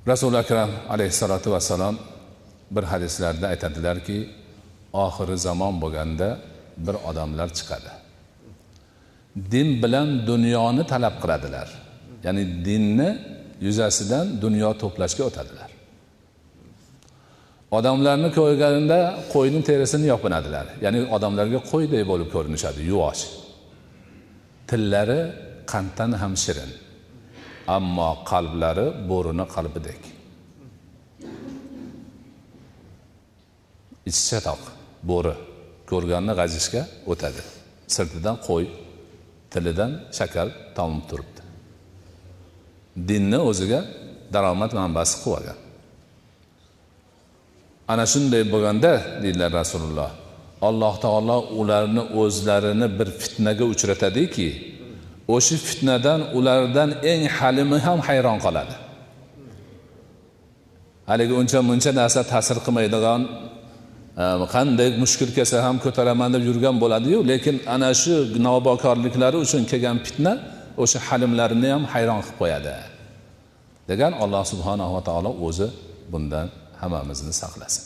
Rasul akram alayhissalatu vassalam bir hadislarda aytadilarki, oxiri zamon bo'lganda bir odamlar chiqadi. Din bilan dunyoni talab qiladilar. Ya'ni dinni yuzasidan dunyo to'plashga o'tadilar. Odamlarni ko'rganda qo'yning terisini yopinadilar. Ya'ni odamlarga qo'ydek bo'lib ko'rinishadi, yuvosh. Tillari qanddan ham shirin, ammo qalblari bo'rini qalbidek. Ichcha toq, bo'ri ko'rganni g'ajishga o'tadi. Sirtidan qo'y, tilidan shakar tomib turibdi. Dinni o'ziga daromad manbasi qilib olgan. Ana shunday bo'lganda, deydilar Rasululloh, Alloh taolo ularni o'zlarini bir fitnaga uchratadiki, o'sha fitnadan ulardan eng halimi ham hayron qoladi. Haligi uncha narsa ta'sir qilmaydigan, qanday mushkil kelsa ham ko'taraman deb yurgan bo'ladi-yu, lekin ana shu nobokorliklari uchun kelgan fitna o'sha halimlarini ham hayron qilib qo'yadi. degan Alloh subhanahu va taolo o'zi bundan hammamizni saqlasin.